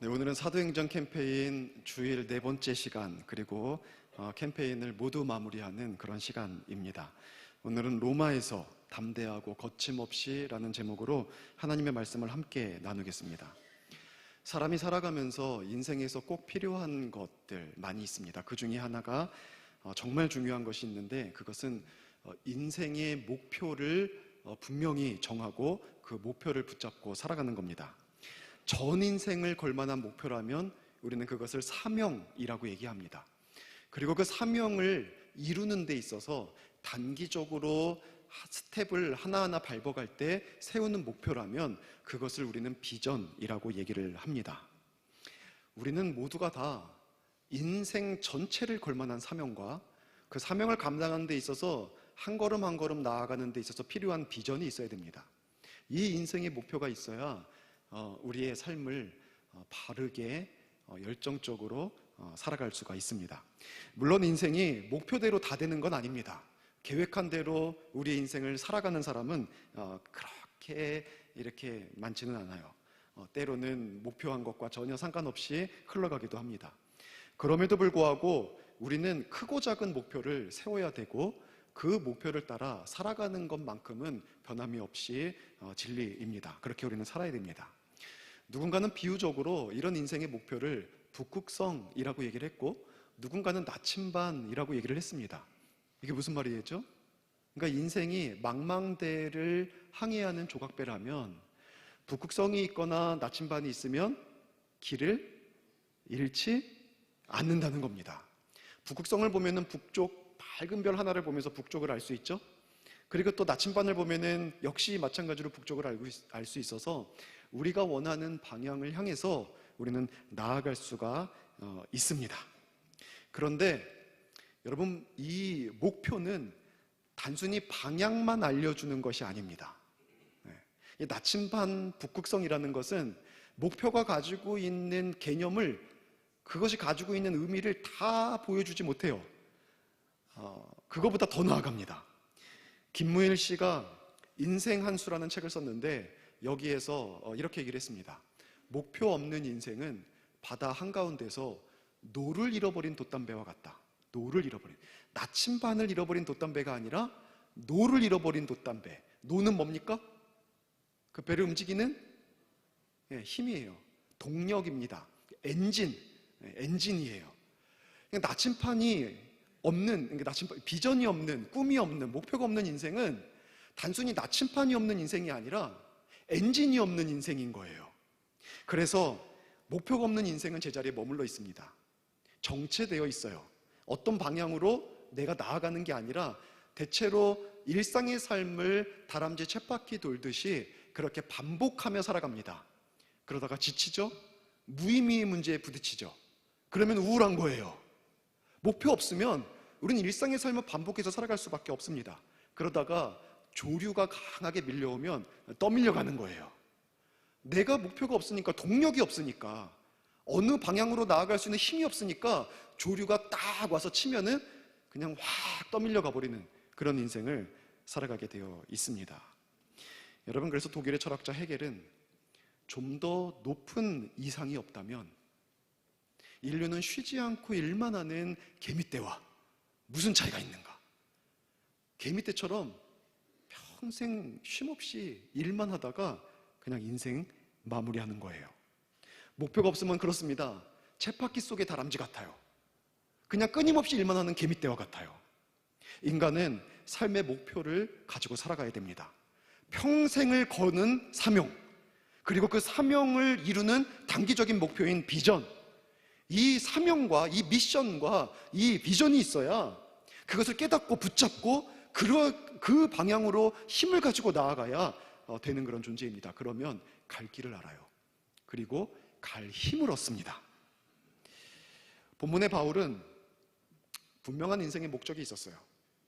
네, 오늘은 사도행전 캠페인 주일 네 번째 시간, 그리고 캠페인을 모두 마무리하는 그런 시간입니다. 오늘은 로마에서 담대하고 거침없이 라는 제목으로 하나님의 말씀을 함께 나누겠습니다. 사람이 살아가면서 인생에서 꼭 필요한 것들 많이 있습니다. 그 중에 하나가 정말 중요한 것이 있는데, 그것은 인생의 목표를 분명히 정하고 그 목표를 붙잡고 살아가는 겁니다. 전 인생을 걸만한 목표라면 우리는 그것을 사명이라고 얘기합니다. 그리고 그 사명을 이루는 데 있어서 단기적으로 스텝을 하나하나 밟아갈 때 세우는 목표라면 그것을 우리는 비전이라고 얘기를 합니다. 우리는 모두가 다 인생 전체를 걸만한 사명과 그 사명을 감당하는 데 있어서 한 걸음 한 걸음 나아가는 데 있어서 필요한 비전이 있어야 됩니다. 이 인생의 목표가 있어야 우리의 삶을 바르게 열정적으로 살아갈 수가 있습니다. 물론 인생이 목표대로 다 되는 건 아닙니다. 계획한 대로 우리의 인생을 살아가는 사람은 그렇게 이렇게 많지는 않아요. 때로는 목표한 것과 전혀 상관없이 흘러가기도 합니다. 그럼에도 불구하고 우리는 크고 작은 목표를 세워야 되고, 그 목표를 따라 살아가는 것만큼은 변함이 없이 진리입니다. 그렇게 우리는 살아야 됩니다. 누군가는 비유적으로 이런 인생의 목표를 북극성이라고 얘기를 했고, 누군가는 나침반이라고 얘기를 했습니다. 이게 무슨 말이겠죠? 그러니까 인생이 망망대를 항해하는 조각배라면 북극성이 있거나 나침반이 있으면 길을 잃지 않는다는 겁니다. 북극성을 보면은 북쪽 밝은 별 하나를 보면서 북쪽을 알 수 있죠. 그리고 또 나침반을 보면은 역시 마찬가지로 북쪽을 알 수 있어서 우리가 원하는 방향을 향해서 우리는 나아갈 수가 있습니다. 그런데 여러분, 이 목표는 단순히 방향만 알려주는 것이 아닙니다. 이 나침반 북극성이라는 것은 목표가 가지고 있는 개념을, 그것이 가지고 있는 의미를 다 보여주지 못해요. 그거보다 더 나아갑니다. 김무일 씨가 인생 한 수라는 책을 썼는데, 여기에서 이렇게 얘기를 했습니다. 목표 없는 인생은 바다 한가운데서 노를 잃어버린 돛담배와 같다. 노를 잃어버린, 나침반을 잃어버린 돛담배가 아니라 노를 잃어버린 돛담배. 노는 뭡니까? 그 배를 움직이는 힘이에요. 동력입니다. 엔진이에요. 나침반이 없는, 비전이 없는, 꿈이 없는, 목표가 없는 인생은 단순히 나침반이 없는 인생이 아니라 엔진이 없는 인생인 거예요. 그래서 목표가 없는 인생은 제자리에 머물러 있습니다. 정체되어 있어요. 어떤 방향으로 내가 나아가는 게 아니라 대체로 일상의 삶을 다람쥐 쳇바퀴 돌듯이 그렇게 반복하며 살아갑니다. 그러다가 지치죠? 무의미의 문제에 부딪히죠. 그러면 우울한 거예요. 목표 없으면 우리는 일상의 삶을 반복해서 살아갈 수밖에 없습니다. 그러다가 조류가 강하게 밀려오면 떠밀려가는 거예요. 내가 목표가 없으니까, 동력이 없으니까, 어느 방향으로 나아갈 수 있는 힘이 없으니까 조류가 딱 와서 치면은 그냥 확 떠밀려가 버리는 그런 인생을 살아가게 되어 있습니다. 여러분, 그래서 독일의 철학자 헤겔은 좀 더 높은 이상이 없다면 인류는 쉬지 않고 일만 하는 개미떼와 무슨 차이가 있는가? 개미떼처럼 평생 쉼없이 일만 하다가 그냥 인생 마무리하는 거예요. 목표가 없으면 그렇습니다. 쳇바퀴 속의 다람쥐 같아요. 그냥 끊임없이 일만 하는 개미떼와 같아요. 인간은 삶의 목표를 가지고 살아가야 됩니다. 평생을 거는 사명, 그리고 그 사명을 이루는 단기적인 목표인 비전, 이 사명과 이 미션과 이 비전이 있어야 그것을 깨닫고 붙잡고 그 방향으로 힘을 가지고 나아가야 되는 그런 존재입니다. 그러면 갈 길을 알아요. 그리고 갈 힘을 얻습니다. 본문의 바울은 분명한 인생의 목적이 있었어요.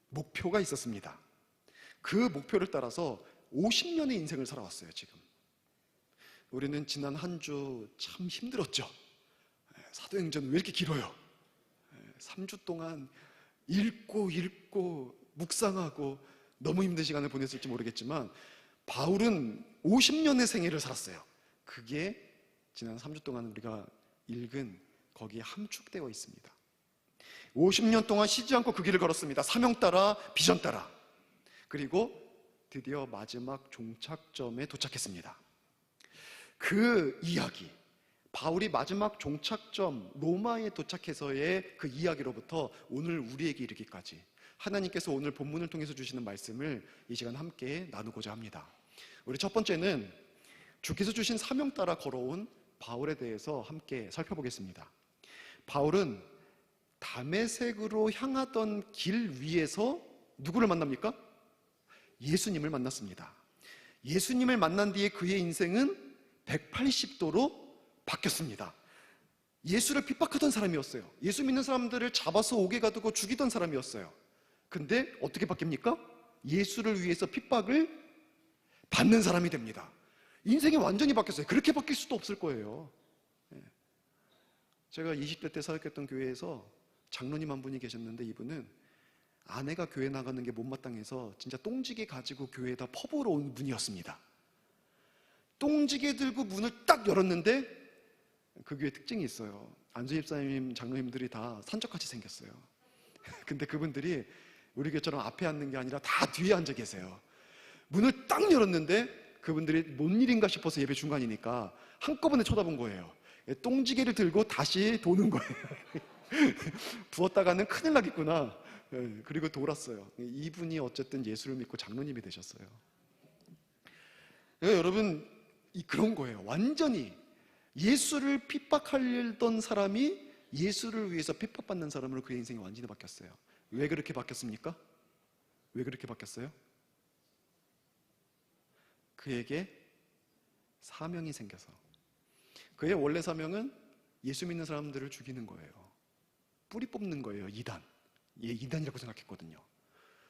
목표가 있었습니다. 그 목표를 따라서 50년의 인생을 살아왔어요. 지금 우리는 지난 한 주 참 힘들었죠. 사도행전 왜 이렇게 길어요? 3주 동안 읽고 묵상하고 너무 힘든 시간을 보냈을지 모르겠지만, 바울은 50년의 생애를 살았어요. 그게 지난 3주 동안 우리가 읽은 거기에 함축되어 있습니다. 50년 동안 쉬지 않고 그 길을 걸었습니다. 사명 따라 비전 따라. 그리고 드디어 마지막 종착점에 도착했습니다. 그 이야기, 바울이 마지막 종착점 로마에 도착해서의 그 이야기로부터 오늘 우리에게 이르기까지 하나님께서 오늘 본문을 통해서 주시는 말씀을 이 시간 함께 나누고자 합니다. 우리 첫 번째는 주께서 주신 사명 따라 걸어온 바울에 대해서 함께 살펴보겠습니다. 바울은 다메섹으로 향하던 길 위에서 누구를 만납니까? 예수님을 만났습니다. 예수님을 만난 뒤에 그의 인생은 180도로 바뀌었습니다. 예수를 핍박하던 사람이었어요. 예수 믿는 사람들을 잡아서 옥에 가두고 죽이던 사람이었어요. 근데 어떻게 바뀝니까? 예수를 위해서 핍박을 받는 사람이 됩니다. 인생이 완전히 바뀌었어요. 그렇게 바뀔 수도 없을 거예요. 제가 20대 때 사역했던 교회에서 장로님 한 분이 계셨는데, 이분은 아내가 교회 나가는 게 못마땅해서 진짜 똥지게 가지고 교회에다 퍼부으러 온 분이었습니다. 똥지게 들고 문을 딱 열었는데 그 교회 특징이 있어요. 안수 집사님, 장로님들이 다 산적같이 생겼어요. 근데 그분들이 우리 교회처럼 앞에 앉는 게 아니라 다 뒤에 앉아 계세요. 문을 딱 열었는데 그분들이 뭔 일인가 싶어서 예배 중간이니까 한꺼번에 쳐다본 거예요. 똥지게를 들고 다시 도는 거예요. 부었다가는 큰일 나겠구나. 그리고 돌았어요. 이분이 어쨌든 예수를 믿고 장로님이 되셨어요. 여러분, 그런 거예요. 완전히 예수를 핍박하려던 사람이 예수를 위해서 핍박받는 사람으로 그의 인생이 완전히 바뀌었어요. 왜 그렇게 바뀌었습니까? 왜 그렇게 바뀌었어요? 그에게 사명이 생겨서. 그의 원래 사명은 예수 믿는 사람들을 죽이는 거예요. 뿌리 뽑는 거예요. 이단. 이단이라고 생각했거든요.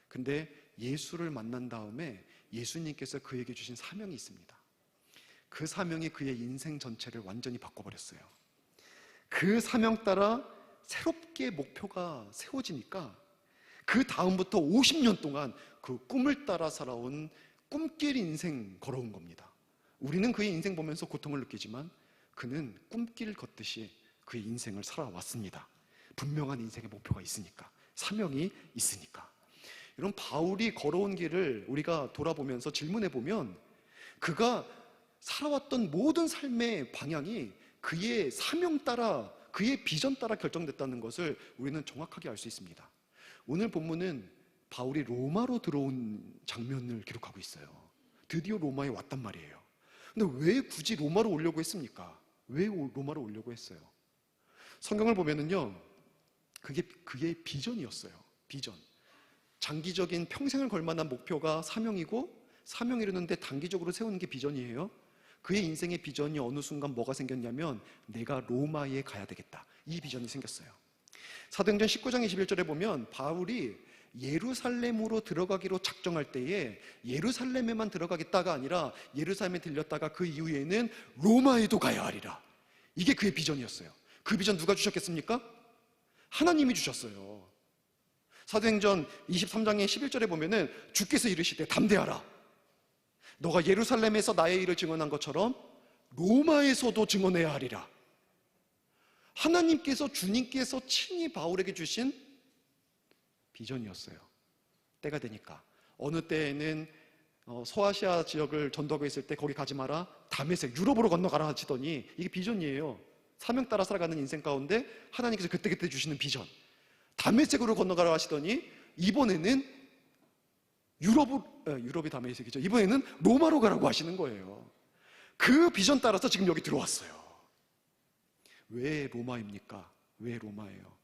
근데 예수를 만난 다음에 예수님께서 그에게 주신 사명이 있습니다. 그 사명이 그의 인생 전체를 완전히 바꿔버렸어요. 그 사명 따라 새롭게 목표가 세워지니까 그 다음부터 50년 동안 그 꿈을 따라 살아온 꿈길 인생 걸어온 겁니다. 우리는 그의 인생 보면서 고통을 느끼지만 그는 꿈길 걷듯이 그의 인생을 살아왔습니다. 분명한 인생의 목표가 있으니까, 사명이 있으니까. 이런 바울이 걸어온 길을 우리가 돌아보면서 질문해보면 그가 살아왔던 모든 삶의 방향이 그의 사명 따라, 그의 비전 따라 결정됐다는 것을 우리는 정확하게 알 수 있습니다. 오늘 본문은 바울이 로마로 들어온 장면을 기록하고 있어요. 드디어 로마에 왔단 말이에요. 근데 왜 굳이 로마로 오려고 했습니까? 왜 로마로 오려고 했어요? 성경을 보면은요, 그게 그의 비전이었어요. 비전. 장기적인 평생을 걸만한 목표가 사명이고, 사명 이루는데 단기적으로 세우는 게 비전이에요. 그의 인생의 비전이 어느 순간 뭐가 생겼냐면 내가 로마에 가야 되겠다. 이 비전이 생겼어요. 사도행전 19장 21절에 보면 바울이 예루살렘으로 들어가기로 작정할 때에 예루살렘에만 들어가겠다가 아니라 예루살렘에 들렸다가 그 이후에는 로마에도 가야 하리라. 이게 그의 비전이었어요. 그 비전 누가 주셨겠습니까? 하나님이 주셨어요. 사도행전 23장의 11절에 보면은 주께서 이르시되 담대하라. 너가 예루살렘에서 나의 일을 증언한 것처럼 로마에서도 증언해야 하리라. 하나님께서, 주님께서 친히 바울에게 주신 비전이었어요. 때가 되니까. 어느 때에는 소아시아 지역을 전도하고 있을 때 거기 가지 마라, 다메섹, 유럽으로 건너가라 하시더니 이게 비전이에요. 사명 따라 살아가는 인생 가운데 하나님께서 그때그때 주시는 비전. 다메섹으로 건너가라 하시더니 이번에는 유럽이 다메섹이죠. 이번에는 로마로 가라고 하시는 거예요. 그 비전 따라서 지금 여기 들어왔어요. 왜 로마입니까? 왜 로마예요?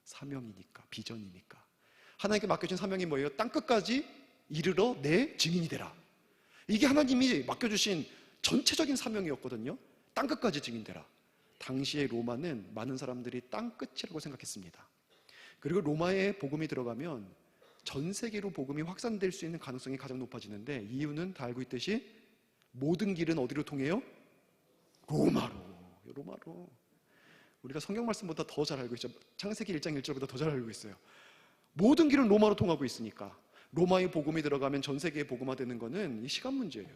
사명이니까, 비전이니까. 하나님께 맡겨진 사명이 뭐예요? 땅끝까지 이르러 내 증인이 되라. 이게 하나님이 맡겨주신 전체적인 사명이었거든요. 땅끝까지 증인되라. 당시의 로마는 많은 사람들이 땅끝이라고 생각했습니다. 그리고 로마에 복음이 들어가면 전 세계로 복음이 확산될 수 있는 가능성이 가장 높아지는데, 이유는 다 알고 있듯이 모든 길은 어디로 통해요? 로마로. 우리가 성경 말씀보다 더 잘 알고 있죠. 창세기 1장 1절보다 더 잘 알고 있어요. 모든 길은 로마로 통하고 있으니까 로마의 복음이 들어가면 전 세계에 복음화되는 것은 이 시간 문제예요.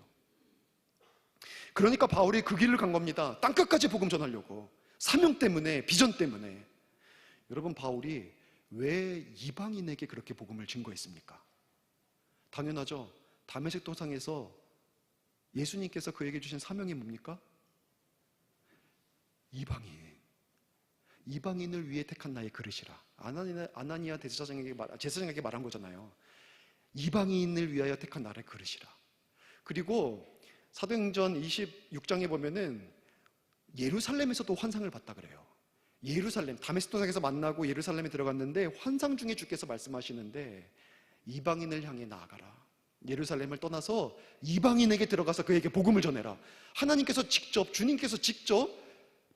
그러니까 바울이 그 길을 간 겁니다. 땅끝까지 복음 전하려고. 사명 때문에, 비전 때문에. 여러분, 바울이 왜 이방인에게 그렇게 복음을 증거했습니까? 당연하죠. 다메섹 도상에서 예수님께서 그에게 주신 사명이 뭡니까? 이방인을 위해 택한 나의 그릇이라. 아나니아 제사장에게 말한 거잖아요. 이방인을 위하여 택한 나의 그릇이라. 그리고 사도행전 26장에 보면은 예루살렘에서도 환상을 봤다 그래요. 예루살렘, 다메섹 도상에서 만나고 예루살렘에 들어갔는데 환상 중에 주께서 말씀하시는데 이방인을 향해 나아가라. 예루살렘을 떠나서 이방인에게 들어가서 그에게 복음을 전해라. 하나님께서 직접, 주님께서 직접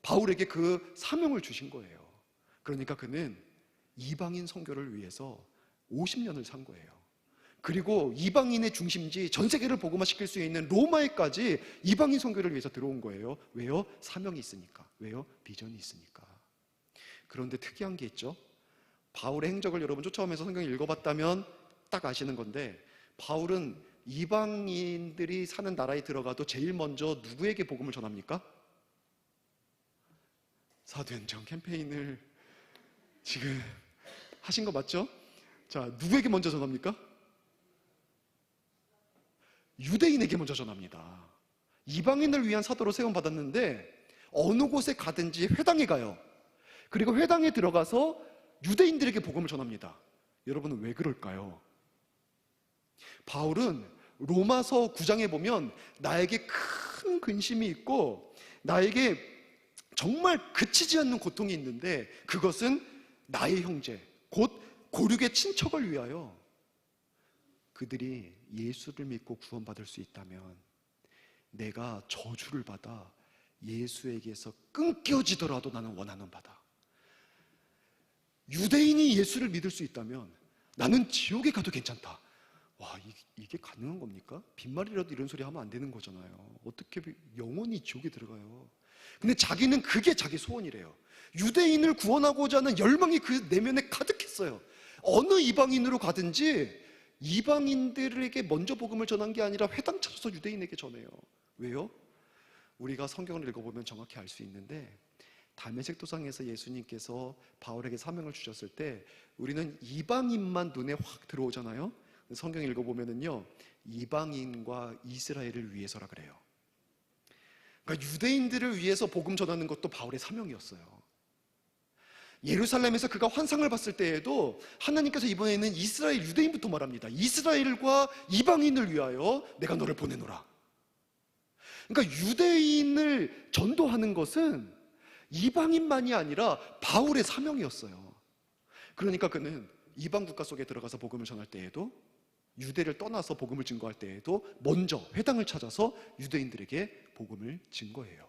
바울에게 그 사명을 주신 거예요. 그러니까 그는 이방인 선교를 위해서 50년을 산 거예요. 그리고 이방인의 중심지, 전 세계를 복음화시킬 수 있는 로마에까지 이방인 선교를 위해서 들어온 거예요. 왜요? 사명이 있으니까. 왜요? 비전이 있으니까. 그런데 특이한 게 있죠. 바울의 행적을 여러분 쫓아오면서 성경을 읽어봤다면 딱 아시는 건데, 바울은 이방인들이 사는 나라에 들어가도 제일 먼저 누구에게 복음을 전합니까? 사도행전 캠페인을 지금 하신 거 맞죠? 자, 누구에게 먼저 전합니까? 유대인에게 먼저 전합니다. 이방인을 위한 사도로 세움받았는데 어느 곳에 가든지 회당에 가요. 그리고 회당에 들어가서 유대인들에게 복음을 전합니다. 여러분은 왜 그럴까요? 바울은 로마서 9장에 보면 나에게 큰 근심이 있고 나에게 정말 그치지 않는 고통이 있는데 그것은 나의 형제, 곧 고륙의 친척을 위하여 그들이 예수를 믿고 구원받을 수 있다면 내가 저주를 받아 예수에게서 끊겨지더라도 나는 원하는 바다. 유대인이 예수를 믿을 수 있다면 나는 지옥에 가도 괜찮다. 와, 이게 가능한 겁니까? 빈말이라도 이런 소리 하면 안 되는 거잖아요. 어떻게 영원히 지옥에 들어가요? 근데 자기는 그게 자기 소원이래요. 유대인을 구원하고자 하는 열망이 그 내면에 가득했어요. 어느 이방인으로 가든지 이방인들에게 먼저 복음을 전한 게 아니라 회당 찾아서 유대인에게 전해요. 왜요? 우리가 성경을 읽어보면 정확히 알 수 있는데 다메섹 도상에서 예수님께서 바울에게 사명을 주셨을 때 우리는 이방인만 눈에 확 들어오잖아요. 성경 읽어보면은요, 이방인과 이스라엘을 위해서라 그래요. 그러니까 유대인들을 위해서 복음 전하는 것도 바울의 사명이었어요. 예루살렘에서 그가 환상을 봤을 때에도 하나님께서 이번에는 이스라엘 유대인부터 말합니다. 이스라엘과 이방인을 위하여 내가 너를 보내노라. 그러니까 유대인을 전도하는 것은 이방인만이 아니라 바울의 사명이었어요. 그러니까 그는 이방 국가 속에 들어가서 복음을 전할 때에도, 유대를 떠나서 복음을 증거할 때에도 먼저 회당을 찾아서 유대인들에게 복음을 증거해요.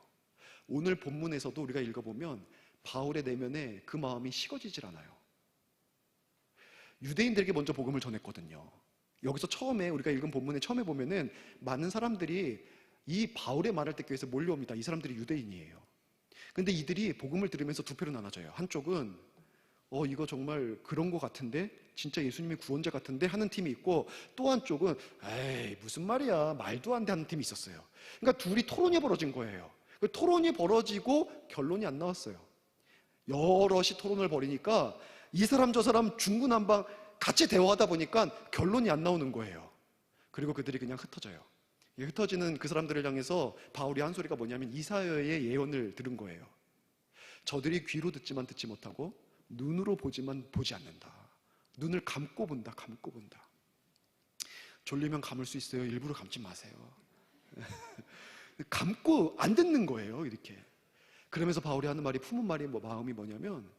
오늘 본문에서도 우리가 읽어보면 바울의 내면에 그 마음이 식어지질 않아요. 유대인들에게 먼저 복음을 전했거든요. 여기서 처음에 우리가 읽은 본문에 처음에 보면은 많은 사람들이 이 바울의 말을 듣기 위해서 몰려옵니다. 이 사람들이 유대인이에요. 근데 이들이 복음을 들으면서 두 표로 나눠져요. 한쪽은 이거 정말 그런 거 같은데, 진짜 예수님이 구원자 같은데 하는 팀이 있고, 또 한쪽은 에이 무슨 말이야, 말도 안 돼 하는 팀이 있었어요. 그러니까 둘이 토론이 벌어진 거예요. 그 토론이 벌어지고 결론이 안 나왔어요. 여럿이 토론을 벌이니까 이 사람 저 사람 중구난방 같이 대화하다 보니까 결론이 안 나오는 거예요. 그리고 그들이 그냥 흩어져요. 흩어지는 그 사람들을 향해서 바울이 한 소리가 뭐냐면 이사야의 예언을 들은 거예요. 저들이 귀로 듣지만 듣지 못하고 눈으로 보지만 보지 않는다. 눈을 감고 본다, 감고 본다. 졸리면 감을 수 있어요. 일부러 감지 마세요. 감고 안 듣는 거예요, 이렇게. 그러면서 바울이 하는 말이, 품은 말이 마음이 뭐냐면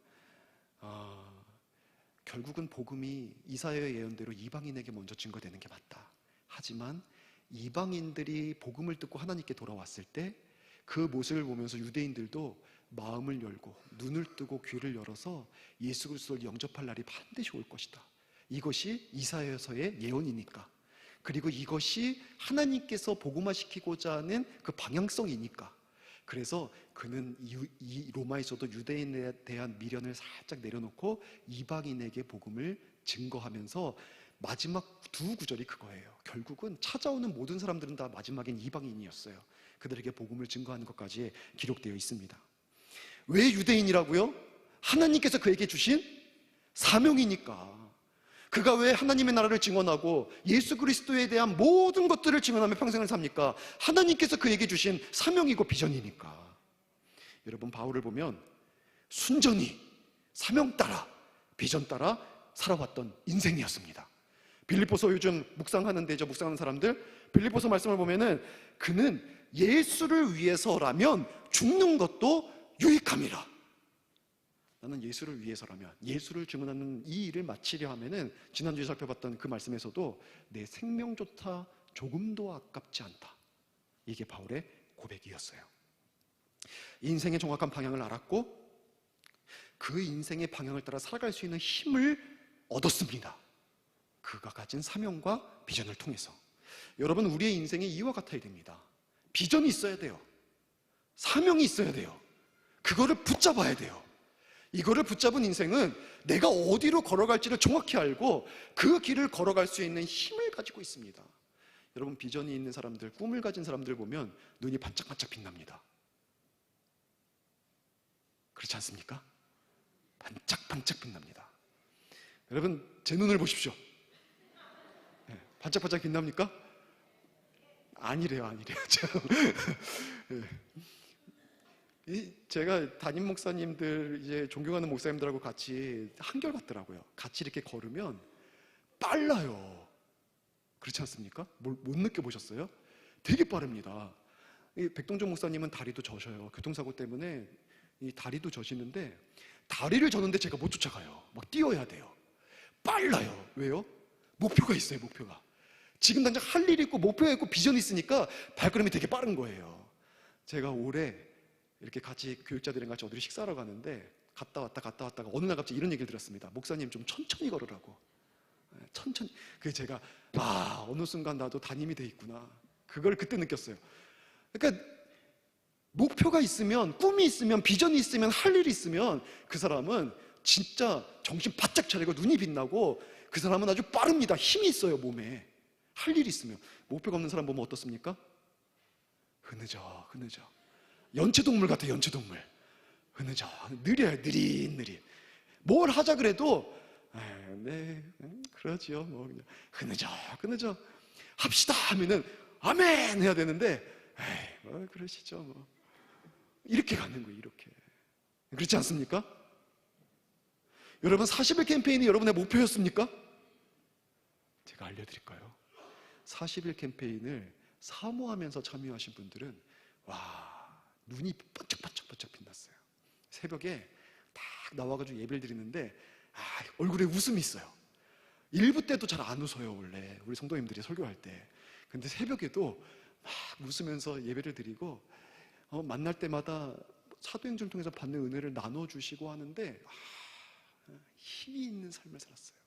결국은 복음이 이사야의 예언대로 이방인에게 먼저 증거되는 게 맞다. 하지만 이방인들이 복음을 듣고 하나님께 돌아왔을 때 그 모습을 보면서 유대인들도 마음을 열고 눈을 뜨고 귀를 열어서 예수 그리스도를 영접할 날이 반드시 올 것이다. 이것이 이사야서의 예언이니까, 그리고 이것이 하나님께서 복음화시키고자 하는 그 방향성이니까, 그래서 그는 이 로마에서도 유대인에 대한 미련을 살짝 내려놓고 이방인에게 복음을 증거하면서 마지막 두 구절이 그거예요. 결국은 찾아오는 모든 사람들은 다 마지막엔 이방인이었어요. 그들에게 복음을 증거하는 것까지 기록되어 있습니다. 왜 유대인이라고요? 하나님께서 그에게 주신 사명이니까. 그가 왜 하나님의 나라를 증언하고 예수 그리스도에 대한 모든 것들을 증언하며 평생을 삽니까? 하나님께서 그에게 주신 사명이고 비전이니까. 여러분, 바울을 보면 순전히 사명 따라 비전 따라 살아왔던 인생이었습니다. 빌립보서 요즘 묵상하는 사람들 빌립보서 말씀을 보면은 그는 예수를 위해서라면 죽는 것도 유익함이라. 나는 예수를 위해서라면, 예수를 증언하는 이 일을 마치려 하면은 지난주에 살펴봤던 그 말씀에서도 내 생명조차 조금도 아깝지 않다. 이게 바울의 고백이었어요. 인생의 정확한 방향을 알았고 그 인생의 방향을 따라 살아갈 수 있는 힘을 얻었습니다. 그가 가진 사명과 비전을 통해서. 여러분, 우리의 인생이 이와 같아야 됩니다. 비전이 있어야 돼요. 사명이 있어야 돼요. 그거를 붙잡아야 돼요. 이거를 붙잡은 인생은 내가 어디로 걸어갈지를 정확히 알고 그 길을 걸어갈 수 있는 힘을 가지고 있습니다. 여러분, 비전이 있는 사람들, 꿈을 가진 사람들 보면 눈이 반짝반짝 빛납니다. 그렇지 않습니까? 반짝반짝 빛납니다. 여러분, 제 눈을 보십시오. 네, 반짝반짝 빛납니까? 아니래요. 제가 담임 목사님들, 이제 존경하는 목사님들하고 같이 한결같더라고요. 같이 이렇게 걸으면 빨라요. 그렇지 않습니까? 못 느껴보셨어요? 되게 빠릅니다. 백동정 목사님은 다리도 저셔요. 교통사고 때문에 이 다리도 저시는데 다리를 저는데 제가 못 쫓아가요. 막 뛰어야 돼요. 빨라요. 왜요? 목표가 있어요. 목표가. 지금 당장 할 일이 있고 목표가 있고 비전이 있으니까 발걸음이 되게 빠른 거예요. 제가 올해 이렇게 같이 교육자들이랑 같이 어디를 식사하러 가는데 갔다 왔다가 어느 날 갑자기 이런 얘기를 들었습니다. 목사님, 좀 천천히 걸으라고. 천천히. 그래서 제가 어느 순간 나도 담임이 돼 있구나. 그걸 그때 느꼈어요. 그러니까 목표가 있으면, 꿈이 있으면, 비전이 있으면, 할 일이 있으면 그 사람은 진짜 정신 바짝 차리고 눈이 빛나고 그 사람은 아주 빠릅니다. 힘이 있어요, 몸에. 할 일이 있으면. 목표가 없는 사람 보면 어떻습니까? 흐느적. 연체동물 같아, 연체동물. 흐느적. 느려요, 느릿느릿. 뭘 하자 그래도 그러지요. 뭐 그냥 흐느적. 합시다 하면은 아멘 해야 되는데 그러시죠. 뭐. 이렇게 가는 거예요, 이렇게. 그렇지 않습니까? 여러분, 40일 캠페인이 여러분의 목표였습니까? 제가 알려드릴까요? 40일 캠페인을 사모하면서 참여하신 분들은 눈이 번쩍번쩍 빛났어요. 새벽에 딱 나와가지고 예배를 드리는데 얼굴에 웃음이 있어요. 일부 때도 잘 안 웃어요, 원래 우리 성도님들이 설교할 때. 근데 새벽에도 막 웃으면서 예배를 드리고 만날 때마다 사도행전을 통해서 받는 은혜를 나눠주시고 하는데 힘이 있는 삶을 살았어요.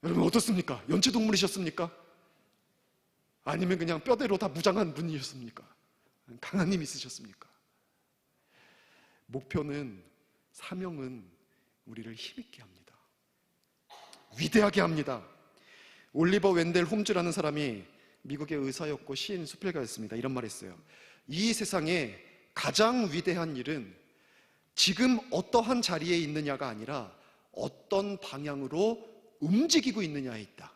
여러분, 어떻습니까? 연체동물이셨습니까? 아니면 그냥 뼈대로 다 무장한 분이셨습니까? 강한 힘이 있으셨습니까? 목표는, 사명은 우리를 힘있게 합니다. 위대하게 합니다. 올리버 웬델 홈즈라는 사람이 미국의 의사였고 시인, 수필가였습니다. 이런 말 했어요. 이 세상에 가장 위대한 일은 지금 어떠한 자리에 있느냐가 아니라 어떤 방향으로 움직이고 있느냐에 있다.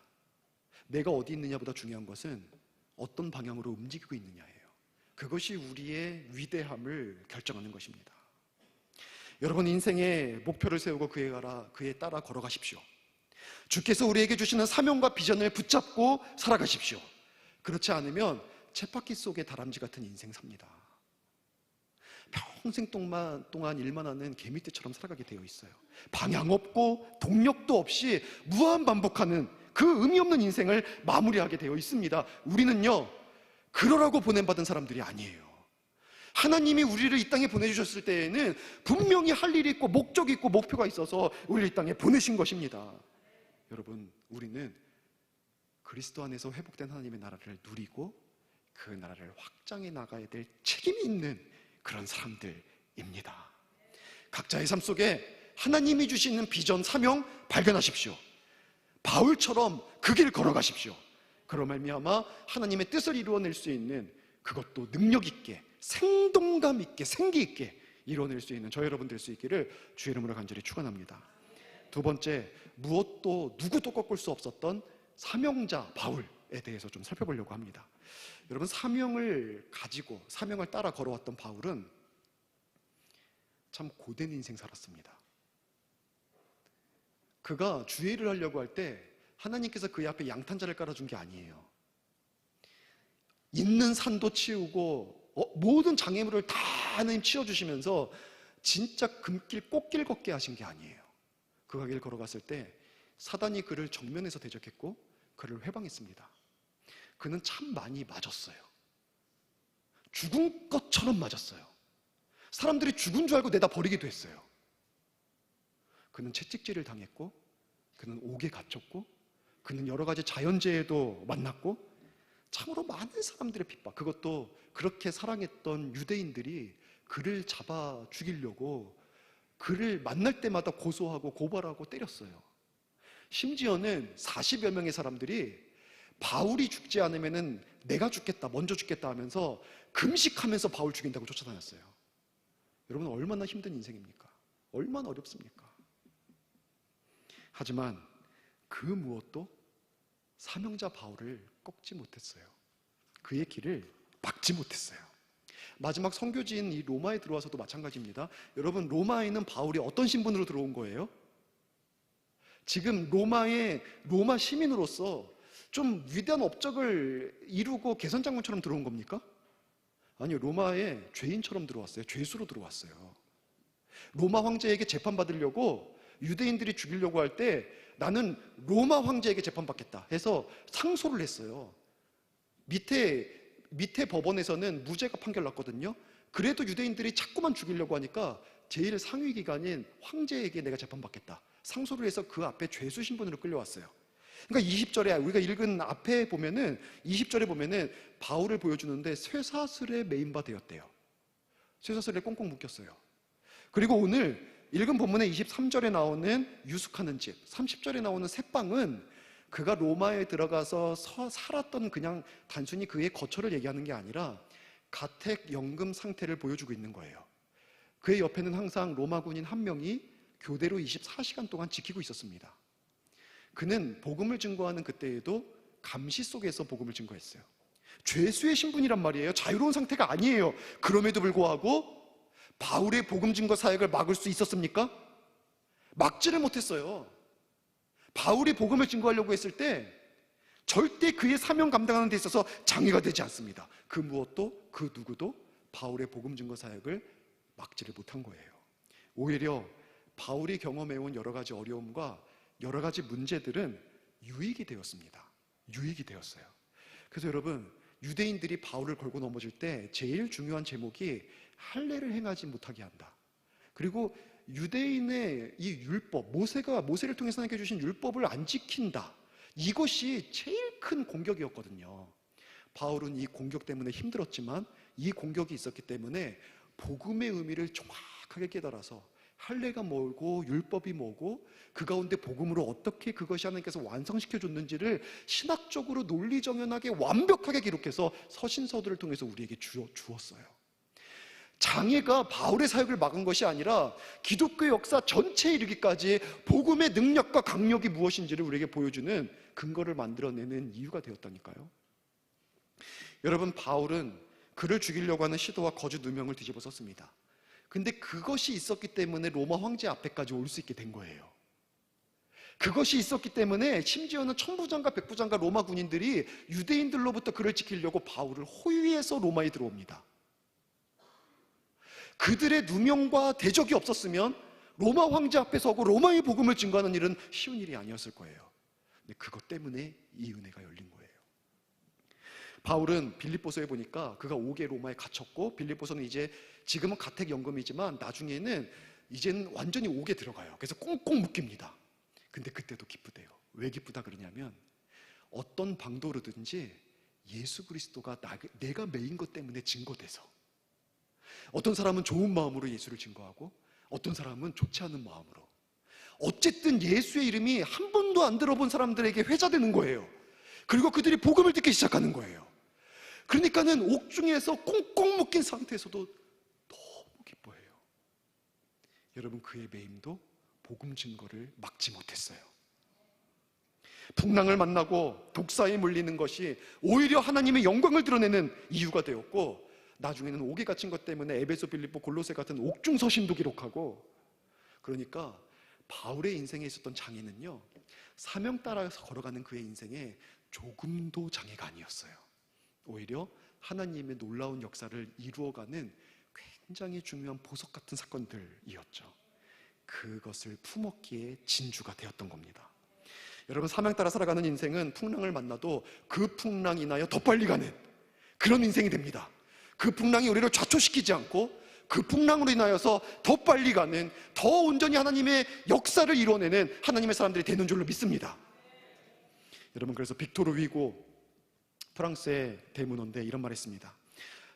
내가 어디 있느냐보다 중요한 것은 어떤 방향으로 움직이고 있느냐예요. 그것이 우리의 위대함을 결정하는 것입니다. 여러분, 인생의 목표를 세우고 그에 따라 걸어가십시오. 주께서 우리에게 주시는 사명과 비전을 붙잡고 살아가십시오. 그렇지 않으면 쳇바퀴 속의 다람쥐 같은 인생 삽니다. 평생 동안 일만 하는 개미떼처럼 살아가게 되어 있어요. 방향 없고 동력도 없이 무한 반복하는 그 의미 없는 인생을 마무리하게 되어 있습니다. 우리는요, 그러라고 보냄받은 사람들이 아니에요. 하나님이 우리를 이 땅에 보내주셨을 때에는 분명히 할 일이 있고 목적이 있고 목표가 있어서 우리를 이 땅에 보내신 것입니다. 여러분, 우리는 그리스도 안에서 회복된 하나님의 나라를 누리고 그 나라를 확장해 나가야 될 책임이 있는 그런 사람들입니다. 각자의 삶 속에 하나님이 주시는 비전, 사명 발견하십시오. 바울처럼 그 길 걸어가십시오. 그로 말미암아 하나님의 뜻을 이루어낼 수 있는 그것도 능력 있게, 생동감 있게, 생기 있게 이뤄낼 수 있는 저 여러분 될 수 있기를 주의 이름으로 간절히 축원합니다. 두 번째, 무엇도 누구도 꺾을 수 없었던 사명자 바울에 대해서 좀 살펴보려고 합니다. 여러분, 사명을 가지고 사명을 따라 걸어왔던 바울은 참 고된 인생 살았습니다. 그가 주의 일을 하려고 할 때 하나님께서 그의 앞에 양탄자를 깔아준 게 아니에요. 있는 산도 치우고 모든 장애물을 다 하나님 치워주시면서 진짜 금길 꽃길 걷게 하신 게 아니에요. 그가 길 걸어갔을 때 사단이 그를 정면에서 대적했고 그를 회방했습니다. 그는 참 많이 맞았어요. 죽은 것처럼 맞았어요. 사람들이 죽은 줄 알고 내다 버리기도 했어요. 그는 채찍질을 당했고, 그는 옥에 갇혔고, 그는 여러 가지 자연재해도 만났고, 참으로 많은 사람들의 핍박, 그것도 그렇게 사랑했던 유대인들이 그를 잡아 죽이려고 그를 만날 때마다 고소하고 고발하고 때렸어요. 심지어는 40여 명의 사람들이 바울이 죽지 않으면은 내가 죽겠다, 먼저 죽겠다 하면서 금식하면서 바울 죽인다고 쫓아다녔어요. 여러분, 얼마나 힘든 인생입니까? 얼마나 어렵습니까? 하지만 그 무엇도 사명자 바울을 꺾지 못했어요. 그의 길을 막지 못했어요. 마지막 선교지인 이 로마에 들어와서도 마찬가지입니다. 여러분, 로마에는 바울이 어떤 신분으로 들어온 거예요? 지금 로마 시민으로서 좀 위대한 업적을 이루고 개선장군처럼 들어온 겁니까? 아니요, 로마에 죄인처럼 들어왔어요. 죄수로 들어왔어요. 로마 황제에게 재판받으려고 유대인들이 죽이려고 할 때 나는 로마 황제에게 재판받겠다 해서 상소를 했어요. 밑에 법원에서는 무죄가 판결 났거든요. 그래도 유대인들이 자꾸만 죽이려고 하니까 제일 상위 기관인 황제에게 내가 재판받겠다 상소를 해서 그 앞에 죄수 신분으로 끌려왔어요. 그러니까 20절에 우리가 읽은 앞에 보면은 20절에 보면은 바울을 보여주는데 쇠사슬에 매인 바 되었대요. 쇠사슬에 꽁꽁 묶였어요. 그리고 오늘 읽은 본문의 23절에 나오는 유숙하는 집, 30절에 나오는 새방은 그가 로마에 들어가서 살았던 그냥 단순히 그의 거처를 얘기하는 게 아니라 가택 연금 상태를 보여주고 있는 거예요. 그의 옆에는 항상 로마 군인 한 명이 교대로 24시간 동안 지키고 있었습니다. 그는 복음을 증거하는 그때에도 감시 속에서 복음을 증거했어요. 죄수의 신분이란 말이에요. 자유로운 상태가 아니에요. 그럼에도 불구하고 바울의 복음 증거 사역을 막을 수 있었습니까? 막지를 못했어요. 바울이 복음을 증거하려고 했을 때 절대 그의 사명 감당하는 데 있어서 장애가 되지 않습니다. 그 무엇도 그 누구도 바울의 복음 증거 사역을 막지를 못한 거예요. 오히려 바울이 경험해온 여러 가지 어려움과 여러 가지 문제들은 유익이 되었습니다. 유익이 되었어요. 그래서 여러분, 유대인들이 바울을 걸고 넘어질 때 제일 중요한 제목이 할례를 행하지 못하게 한다. 그리고 유대인의 이 율법, 모세를 통해서 하나님께 주신 율법을 안 지킨다. 이것이 제일 큰 공격이었거든요. 바울은 이 공격 때문에 힘들었지만 이 공격이 있었기 때문에 복음의 의미를 정확하게 깨달아서 할례가 뭐고 율법이 뭐고 그 가운데 복음으로 어떻게 그것이 하나님께서 완성시켜 줬는지를 신학적으로 논리정연하게 완벽하게 기록해서 서신서들을 통해서 우리에게 주었어요. 장애가 바울의 사역을 막은 것이 아니라 기독교 역사 전체에 이르기까지 복음의 능력과 강력이 무엇인지를 우리에게 보여주는 근거를 만들어내는 이유가 되었다니까요. 여러분, 바울은 그를 죽이려고 하는 시도와 거짓 누명을 뒤집어 썼습니다. 근데 그것이 있었기 때문에 로마 황제 앞에까지 올 수 있게 된 거예요. 그것이 있었기 때문에 심지어는 천부장과 백부장과 로마 군인들이 유대인들로부터 그를 지키려고 바울을 호위해서 로마에 들어옵니다. 그들의 누명과 대적이 없었으면 로마 황제 앞에 서고 로마의 복음을 증거하는 일은 쉬운 일이 아니었을 거예요. 근데 그것 때문에 이 은혜가 열린 거예요. 바울은 빌립보서에 보니까 그가 5개 로마에 갇혔고, 빌립보서는 이제 지금은 가택연금이지만 나중에는 이제는 완전히 5개 들어가요. 그래서 꽁꽁 묶입니다. 근데 그때도 기쁘대요. 왜 기쁘다 그러냐면 어떤 방도로든지 예수 그리스도가 내가 매인 것 때문에 증거돼서, 어떤 사람은 좋은 마음으로 예수를 증거하고 어떤 사람은 좋지 않은 마음으로, 어쨌든 예수의 이름이 한 번도 안 들어본 사람들에게 회자되는 거예요. 그리고 그들이 복음을 듣기 시작하는 거예요. 그러니까는 옥중에서 꽁꽁 묶인 상태에서도 너무 기뻐해요. 여러분, 그의 매임도 복음 증거를 막지 못했어요. 풍랑을 만나고 독사에 물리는 것이 오히려 하나님의 영광을 드러내는 이유가 되었고, 나중에는 옥에 갇힌 것 때문에 에베소, 빌립보, 골로새 같은 옥중 서신도 기록하고, 그러니까 바울의 인생에 있었던 장애는요, 사명 따라서 걸어가는 그의 인생에 조금도 장애가 아니었어요. 오히려 하나님의 놀라운 역사를 이루어가는 굉장히 중요한 보석 같은 사건들이었죠. 그것을 품었기에 진주가 되었던 겁니다. 여러분, 사명 따라 살아가는 인생은 풍랑을 만나도 그 풍랑 인하여 더 빨리 가는 그런 인생이 됩니다. 그 풍랑이 우리를 좌초시키지 않고 그 풍랑으로 인하여서 더 빨리 가는, 더 온전히 하나님의 역사를 이루어내는 하나님의 사람들이 되는 줄로 믿습니다. 여러분, 그래서 빅토르 위고, 프랑스의 대문호인데 이런 말을 했습니다.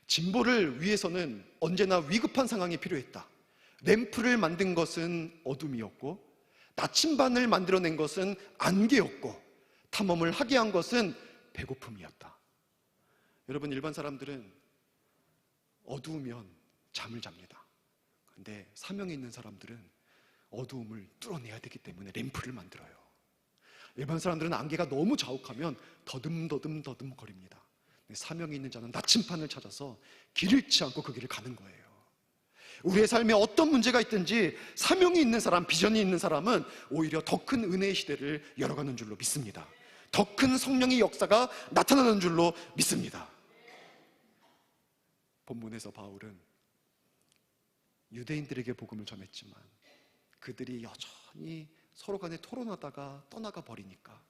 진보를 위해서는 언제나 위급한 상황이 필요했다. 램프를 만든 것은 어둠이었고, 나침반을 만들어낸 것은 안개였고, 탐험을 하게 한 것은 배고픔이었다. 여러분, 일반 사람들은 어두우면 잠을 잡니다. 그런데 사명이 있는 사람들은 어두움을 뚫어내야 되기 때문에 램프를 만들어요. 일반 사람들은 안개가 너무 자욱하면 더듬 거립니다. 사명이 있는 자는 나침반을 찾아서 길 잃지 않고 그 길을 가는 거예요. 우리의 삶에 어떤 문제가 있든지 사명이 있는 사람, 비전이 있는 사람은 오히려 더 큰 은혜의 시대를 열어가는 줄로 믿습니다. 더 큰 성령의 역사가 나타나는 줄로 믿습니다. 본문에서 바울은 유대인들에게 복음을 전했지만 그들이 여전히 서로 간에 토론하다가 떠나가 버리니까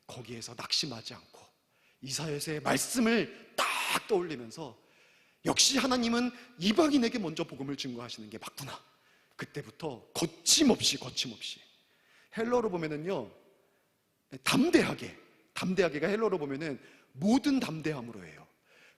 거기에서 낙심하지 않고 이사야서의 말씀을 딱 떠올리면서 역시 하나님은 이방인에게 먼저 복음을 증거하시는 게 맞구나. 그때부터 거침없이 헬러로 보면은요, 담대하게가 헬러로 보면은 모든 담대함으로 해요.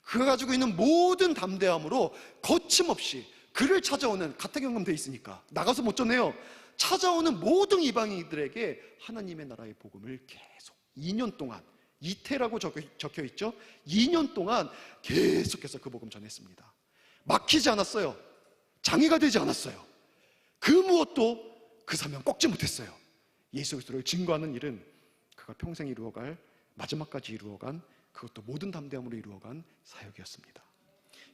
그가 가지고 있는 모든 담대함으로 거침없이 그를 찾아오는, 같은 경험 돼 있으니까 나가서 못 전해요. 찾아오는 모든 이방인들에게 하나님의 나라의 복음을 계속 2년 동안, 이태라고 적혀 있죠. 2년 동안 계속해서 그 복음 전했습니다. 막히지 않았어요. 장애가 되지 않았어요. 그 무엇도 그 사명 꺾지 못했어요. 예수 그리스도를 증거하는 일은 그가 평생 이루어갈, 마지막까지 이루어간, 그것도 모든 담대함으로 이루어간 사역이었습니다.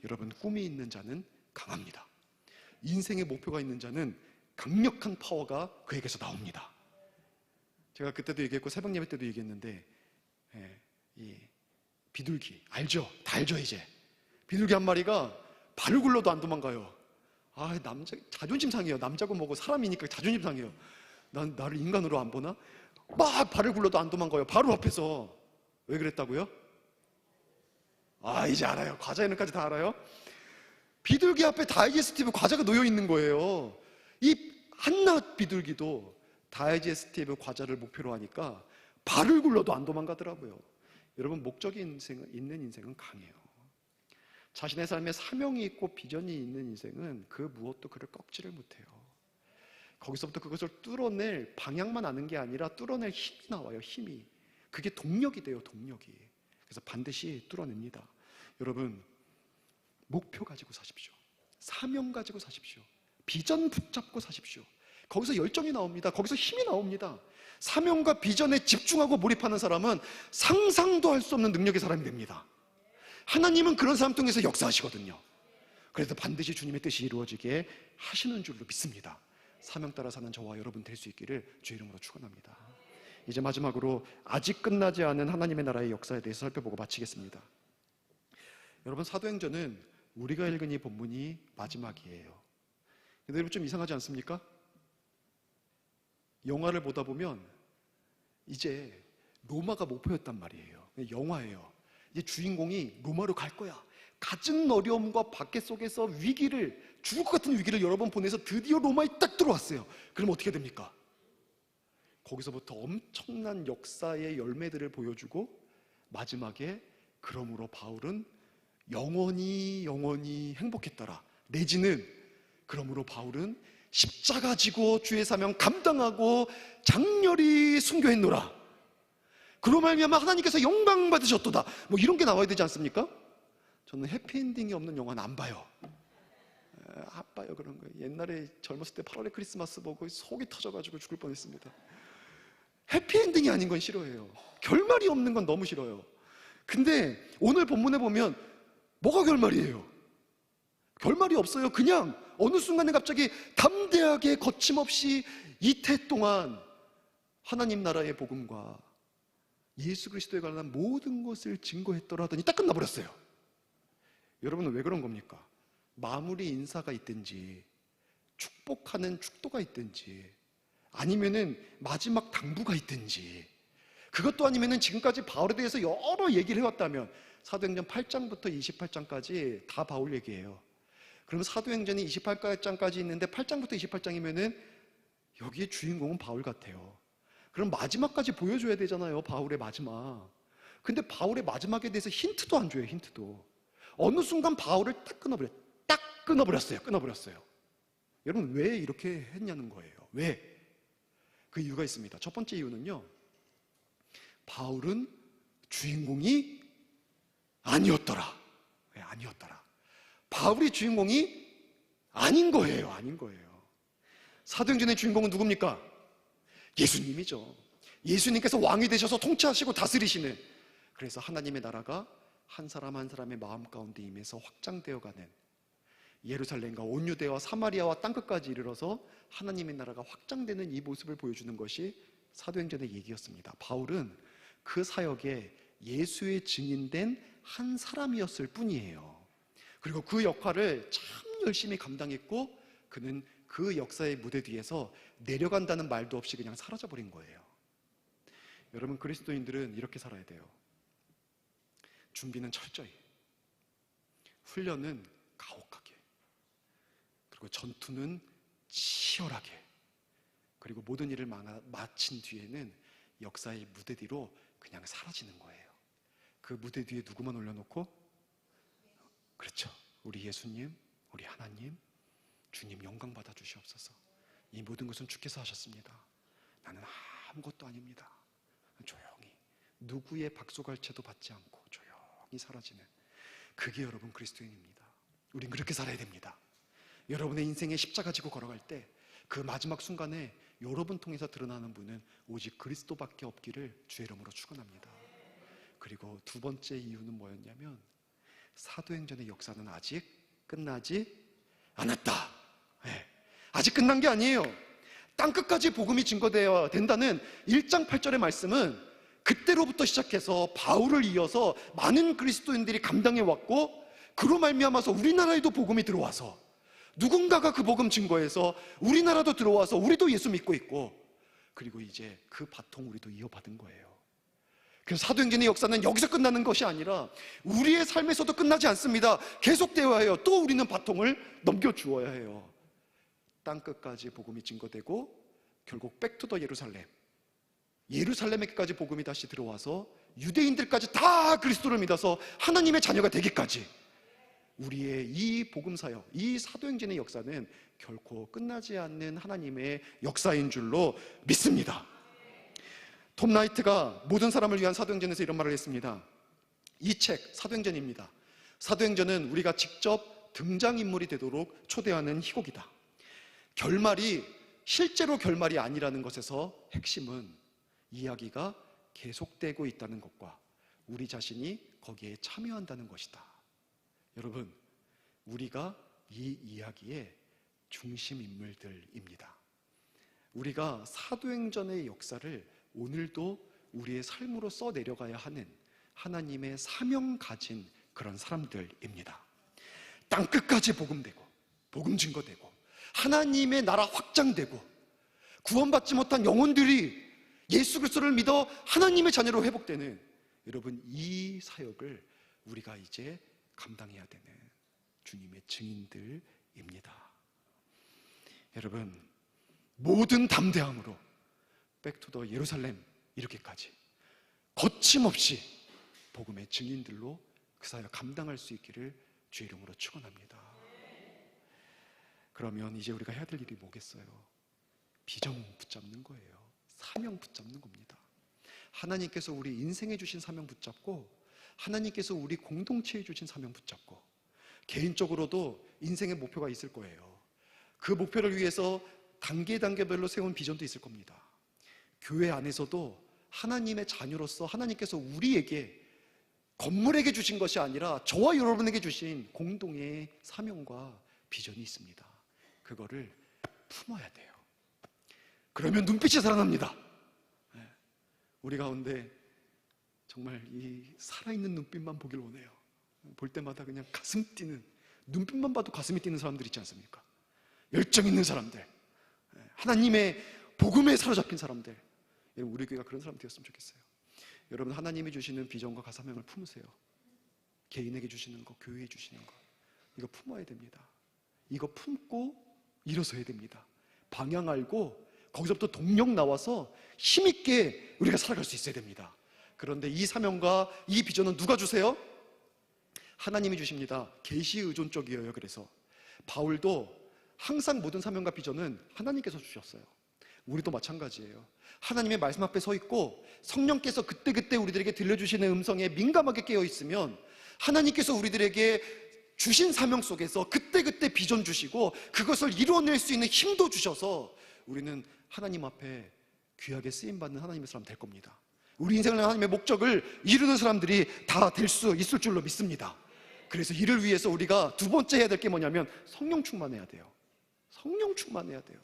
여러분, 꿈이 있는 자는 강합니다. 인생의 목표가 있는 자는 강력한 파워가 그에게서 나옵니다. 제가 그때도 얘기했고 새벽 예배 때도 얘기했는데, 이 비둘기 알죠? 다 알죠 이제. 비둘기 한 마리가 발을 굴러도 안 도망가요. 남자 자존심 상해요. 남자고 뭐고 사람이니까 자존심 상해요. 나를 인간으로 안 보나? 막 발을 굴러도 안 도망가요. 바로 앞에서. 왜 그랬다고요? 이제 알아요. 과자 이름까지 다 알아요. 비둘기 앞에 다이제스티브 과자가 놓여 있는 거예요. 이 한낱 비둘기도 다이제스티브 과자를 목표로 하니까 발을 굴러도 안 도망가더라고요. 여러분, 목적이 있는 인생은 강해요. 자신의 삶에 사명이 있고 비전이 있는 인생은 그 무엇도 그를 꺾지를 못해요. 거기서부터 그것을 뚫어낼 방향만 아는 게 아니라 뚫어낼 힘이 나와요. 힘이. 그게 동력이 돼요. 동력이. 그래서 반드시 뚫어냅니다. 여러분, 목표 가지고 사십시오. 사명 가지고 사십시오. 비전 붙잡고 사십시오. 거기서 열정이 나옵니다. 거기서 힘이 나옵니다. 사명과 비전에 집중하고 몰입하는 사람은 상상도 할 수 없는 능력의 사람이 됩니다. 하나님은 그런 사람 통해서 역사하시거든요. 그래서 반드시 주님의 뜻이 이루어지게 하시는 줄로 믿습니다. 사명 따라 사는 저와 여러분 될 수 있기를 주의 이름으로 축원합니다. 이제 마지막으로 아직 끝나지 않은 하나님의 나라의 역사에 대해서 살펴보고 마치겠습니다. 여러분, 사도행전은 우리가 읽은 이 본문이 마지막이에요. 근데 여러분, 좀 이상하지 않습니까? 영화를 보다 보면 이제 로마가 목표였단 말이에요. 영화예요. 이제 주인공이 로마로 갈 거야. 갖은 어려움과 박해 속에서 위기를, 죽을 것 같은 위기를 여러 번 보내서 드디어 로마에 딱 들어왔어요. 그럼 어떻게 됩니까? 거기서부터 엄청난 역사의 열매들을 보여주고 마지막에 그러므로 바울은 영원히 행복했더라. 내지는 그러므로 바울은 십자가 지고 주의 사명 감당하고 장렬히 순교했노라. 그로 말미암아 하나님께서 영광 받으셨도다. 뭐 이런 게 나와야 되지 않습니까? 저는 해피엔딩이 없는 영화는 안 봐요. 안 봐요, 그런 거. 옛날에 젊었을 때 8월의 크리스마스 보고 속이 터져가지고 죽을 뻔했습니다. 해피엔딩이 아닌 건 싫어해요. 결말이 없는 건 너무 싫어요. 근데 오늘 본문에 보면 뭐가 결말이에요? 결말이 없어요. 그냥 어느 순간에 갑자기 담대하게 거침없이 이태 동안 하나님 나라의 복음과 예수 그리스도에 관한 모든 것을 증거했더라 하더니 딱 끝나버렸어요. 여러분은 왜 그런 겁니까? 마무리 인사가 있든지 축복하는 축도가 있든지 아니면은 마지막 당부가 있든지, 그것도 아니면은 지금까지 바울에 대해서 여러 얘기를 해왔다면 사도행전 8장부터 28장까지 다 바울 얘기예요. 그러면 사도행전이 28장까지 있는데 8장부터 28장이면은 여기에 주인공은 바울 같아요. 그럼 마지막까지 보여줘야 되잖아요, 바울의 마지막. 근데 바울의 마지막에 대해서 힌트도 안 줘요, 힌트도. 어느 순간 바울을 딱 끊어버렸어요. 여러분, 왜 이렇게 했냐는 거예요. 왜? 그 이유가 있습니다. 첫 번째 이유는요, 바울은 주인공이 아니었더라. 왜 아니었더라? 바울이 주인공이 아닌 거예요. 사도행전의 주인공은 누굽니까? 예수님이죠. 예수님께서 왕이 되셔서 통치하시고 다스리시는, 그래서 하나님의 나라가 한 사람 한 사람의 마음 가운데 임해서 확장되어가는, 예루살렘과 온 유대와 사마리아와 땅끝까지 이르러서 하나님의 나라가 확장되는 이 모습을 보여주는 것이 사도행전의 얘기였습니다. 바울은 그 사역에 예수의 증인된 한 사람이었을 뿐이에요. 그리고 그 역할을 참 열심히 감당했고, 그는 그 역사의 무대 뒤에서 내려간다는 말도 없이 그냥 사라져버린 거예요. 여러분, 그리스도인들은 이렇게 살아야 돼요. 준비는 철저히, 훈련은 가혹하게, 그리고 전투는 치열하게, 그리고 모든 일을 마친 뒤에는 역사의 무대 뒤로 그냥 사라지는 거예요. 그 무대 뒤에 누구만 올려놓고? 그렇죠, 우리 예수님, 우리 하나님, 주님 영광 받아 주시옵소서. 이 모든 것은 주께서 하셨습니다. 나는 아무것도 아닙니다. 조용히, 누구의 박수갈채도 받지 않고 조용히 사라지는, 그게 여러분 그리스도인입니다. 우린 그렇게 살아야 됩니다. 여러분의 인생에 십자가 지고 걸어갈 때 그 마지막 순간에 여러분 통해서 드러나는 분은 오직 그리스도밖에 없기를 주의 이름으로 축원합니다. 그리고 두 번째 이유는 뭐였냐면, 사도행전의 역사는 아직 끝나지 않았다. 네, 아직 끝난 게 아니에요. 땅끝까지 복음이 증거되어야 된다는 1장 8절의 말씀은 그때로부터 시작해서 바울을 이어서 많은 그리스도인들이 감당해 왔고, 그로 말미암아서 우리나라에도 복음이 들어와서 누군가가 그 복음 증거해서 우리나라도 들어와서 우리도 예수 믿고 있고, 그리고 이제 그 바통 우리도 이어받은 거예요. 그래서 사도행전의 역사는 여기서 끝나는 것이 아니라 우리의 삶에서도 끝나지 않습니다. 계속되어야 해요. 또 우리는 바통을 넘겨주어야 해요. 땅끝까지 복음이 증거되고 결국 백투더 예루살렘에까지 복음이 다시 들어와서 유대인들까지 다 그리스도를 믿어서 하나님의 자녀가 되기까지 우리의 이 복음사역, 이 사도행전의 역사는 결코 끝나지 않는 하나님의 역사인 줄로 믿습니다. 톰 라이트가 모든 사람을 위한 사도행전에서 이런 말을 했습니다. 이 책, 사도행전입니다. 사도행전은 우리가 직접 등장인물이 되도록 초대하는 희곡이다. 결말이 실제로 결말이 아니라는 것에서 핵심은 이야기가 계속되고 있다는 것과 우리 자신이 거기에 참여한다는 것이다. 여러분, 우리가 이 이야기의 중심 인물들입니다. 우리가 사도행전의 역사를 오늘도 우리의 삶으로 써내려가야 하는 하나님의 사명 가진 그런 사람들입니다. 땅끝까지 복음되고 복음 증거되고 하나님의 나라 확장되고 구원받지 못한 영혼들이 예수 그리스도를 믿어 하나님의 자녀로 회복되는, 여러분, 이 사역을 우리가 이제 감당해야 되는 주님의 증인들입니다. 여러분, 모든 담대함으로 백투더 예루살렘 이렇게까지 거침없이 복음의 증인들로 그 사역 감당할 수 있기를 주의 이름으로 축원합니다. 그러면 이제 우리가 해야 될 일이 뭐겠어요? 비전 붙잡는 거예요. 사명 붙잡는 겁니다. 하나님께서 우리 인생에 주신 사명 붙잡고 하나님께서 우리 공동체에 주신 사명 붙잡고 개인적으로도 인생의 목표가 있을 거예요. 그 목표를 위해서 단계별로 세운 비전도 있을 겁니다. 교회 안에서도 하나님의 자녀로서 하나님께서 우리에게 건물에게 주신 것이 아니라 저와 여러분에게 주신 공동의 사명과 비전이 있습니다. 그거를 품어야 돼요. 그러면 눈빛이 살아납니다. 우리 가운데 정말 이 살아있는 눈빛만 보길 원해요. 볼 때마다 그냥 가슴 뛰는, 눈빛만 봐도 가슴이 뛰는 사람들 있지 않습니까? 열정 있는 사람들, 하나님의 복음에 사로잡힌 사람들. 우리 교회가 그런 사람 되었으면 좋겠어요. 여러분, 하나님이 주시는 비전과 가사명을 품으세요. 개인에게 주시는 거, 교회에 주시는 거, 이거 품어야 됩니다. 이거 품고 일어서야 됩니다. 방향 알고 거기서부터 동력 나와서 힘있게 우리가 살아갈 수 있어야 됩니다. 그런데 이 사명과 이 비전은 누가 주세요? 하나님이 주십니다. 계시 의존적이에요. 그래서 바울도 항상 모든 사명과 비전은 하나님께서 주셨어요. 우리도 마찬가지예요. 하나님의 말씀 앞에 서 있고 성령께서 그때그때 우리들에게 들려주시는 음성에 민감하게 깨어 있으면 하나님께서 우리들에게 주신 사명 속에서 그때그때 비전 주시고 그것을 이루어낼 수 있는 힘도 주셔서 우리는 하나님 앞에 귀하게 쓰임받는 하나님의 사람 될 겁니다. 우리 인생을 하나님의 목적을 이루는 사람들이 다 될 수 있을 줄로 믿습니다. 그래서 이를 위해서 우리가 두 번째 해야 될 게 뭐냐면 성령 충만해야 돼요. 성령 충만해야 돼요.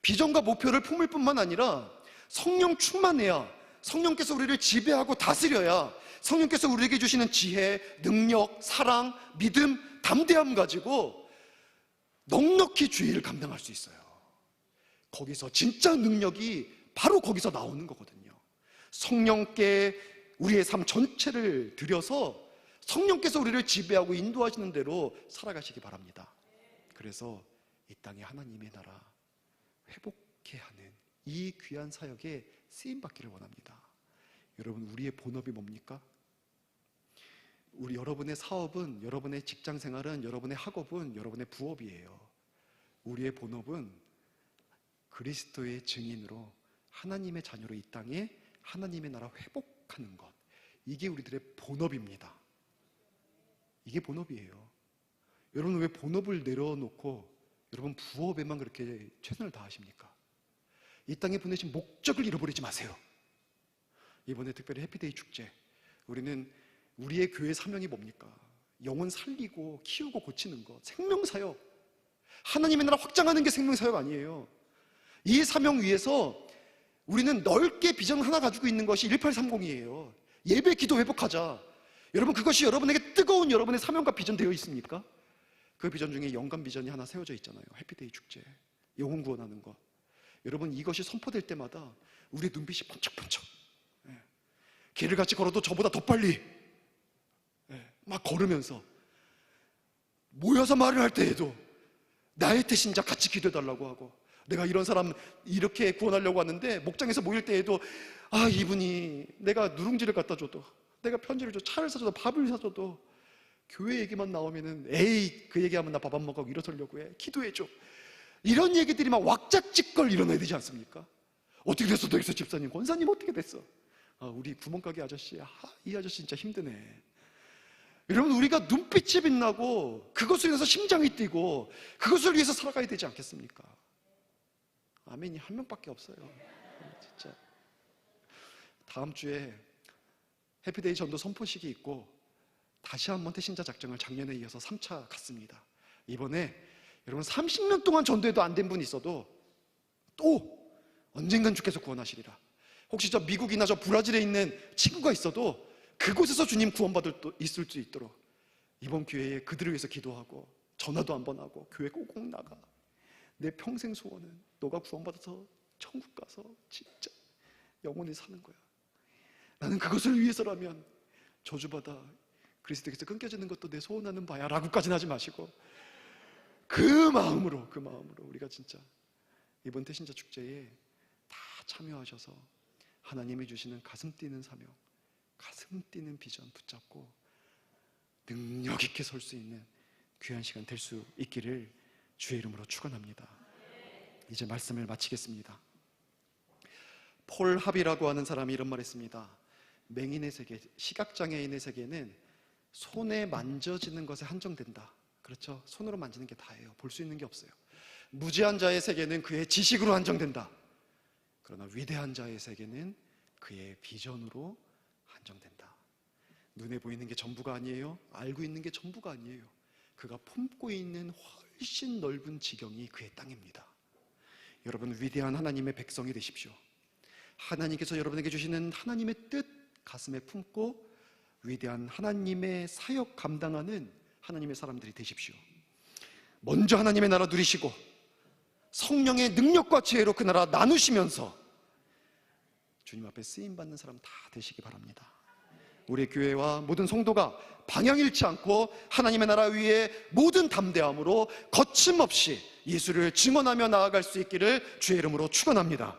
비전과 목표를 품을 뿐만 아니라 성령 충만해야, 성령께서 우리를 지배하고 다스려야 성령께서 우리에게 주시는 지혜, 능력, 사랑, 믿음, 담대함 가지고 넉넉히 주의를 감당할 수 있어요. 거기서 진짜 능력이 바로 거기서 나오는 거거든요. 성령께 우리의 삶 전체를 들여서 성령께서 우리를 지배하고 인도하시는 대로 살아가시기 바랍니다. 그래서 이 땅에 하나님의 나라 회복케 하는 이 귀한 사역에 쓰임받기를 원합니다. 여러분, 우리의 본업이 뭡니까? 여러분의 사업은, 여러분의 직장생활은, 여러분의 학업은 여러분의 부업이에요. 우리의 본업은 그리스도의 증인으로 하나님의 자녀로 이 땅에 하나님의 나라 회복하는 것, 이게 우리들의 본업입니다. 이게 본업이에요. 여러분, 왜 본업을 내려놓고 여러분 부업에만 그렇게 최선을 다하십니까? 이 땅에 보내신 목적을 잃어버리지 마세요. 이번에 특별히 해피데이 축제, 우리는 우리의 교회 사명이 뭡니까? 영혼 살리고 키우고 고치는 것, 생명사역. 하나님의 나라 확장하는 게 생명사역 아니에요. 이 사명 위에서 우리는 넓게 비전 하나 가지고 있는 것이 1830이에요. 예배, 기도, 회복하자. 여러분, 그것이 여러분에게 뜨거운 여러분의 사명과 비전 되어 있습니까? 그 비전 중에 영감 비전이 하나 세워져 있잖아요. 해피데이 축제, 영혼 구원하는 것. 여러분, 이것이 선포될 때마다 우리의 눈빛이 번쩍번쩍, 길을 같이 걸어도 저보다 더 빨리 막 걸으면서 모여서 말을 할 때에도 나의 대신자 같이 기도해달라고 하고, 내가 이런 사람 이렇게 구원하려고 하는데 목장에서 모일 때에도 이분이 내가 누룽지를 갖다 줘도, 내가 편지를 줘, 차를 사줘도, 밥을 사줘도 교회 얘기만 나오면은 에이, 그 얘기하면 나 밥 안 먹고 일어서려고 해, 기도해줘. 이런 얘기들이 막 왁작지껄 일어나야 되지 않습니까? 어떻게 됐어, 너기서 집사님, 권사님 어떻게 됐어? 우리 구멍가게 아저씨, 이 아저씨 진짜 힘드네. 여러분, 우리가 눈빛이 빛나고 그것을 위해서 심장이 뛰고 그것을 위해서 살아가야 되지 않겠습니까? 아멘이 한 명밖에 없어요. 진짜. 다음 주에 해피데이 전도 선포식이 있고 다시 한번 태신자 작정을 작년에 이어서 3차 갔습니다. 이번에 여러분 30년 동안 전도해도 안 된 분이 있어도 또 언젠간 주께서 구원하시리라. 혹시 저 미국이나 저 브라질에 있는 친구가 있어도 그곳에서 주님 구원받을 있을 수 있도록 이번 기회에 그들을 위해서 기도하고 전화도 한번 하고 교회 꼭꼭 나가. 내 평생 소원은 너가 구원받아서 천국 가서 진짜 영원히 사는 거야. 나는 그것을 위해서라면 저주받아 그리스도께서 끊겨지는 것도 내 소원하는 바야 라고까지는 하지 마시고 그 마음으로 우리가 진짜 이번 태신자 축제에 다 참여하셔서 하나님이 주시는 가슴 뛰는 사명, 가슴 뛰는 비전 붙잡고 능력 있게 설 수 있는 귀한 시간 될 수 있기를 주의 이름으로 축원합니다. 이제 말씀을 마치겠습니다. 폴 합이라고 하는 사람이 이런 말 했습니다. 맹인의 세계, 시각장애인의 세계는 손에 만져지는 것에 한정된다. 그렇죠? 손으로 만지는 게 다예요. 볼 수 있는 게 없어요. 무지한 자의 세계는 그의 지식으로 한정된다. 그러나 위대한 자의 세계는 그의 비전으로 한정된다. 눈에 보이는 게 전부가 아니에요. 알고 있는 게 전부가 아니에요. 그가 품고 있는 훨씬 넓은 지경이 그의 땅입니다. 여러분, 위대한 하나님의 백성이 되십시오. 하나님께서 여러분에게 주시는 하나님의 뜻 가슴에 품고 위대한 하나님의 사역 감당하는 하나님의 사람들이 되십시오. 먼저 하나님의 나라 누리시고 성령의 능력과 지혜로 그 나라 나누시면서 주님 앞에 쓰임받는 사람 다 되시기 바랍니다. 우리 교회와 모든 성도가 방향 잃지 않고 하나님의 나라 위에 모든 담대함으로 거침없이 예수를 증언하며 나아갈 수 있기를 주의 이름으로 축원합니다.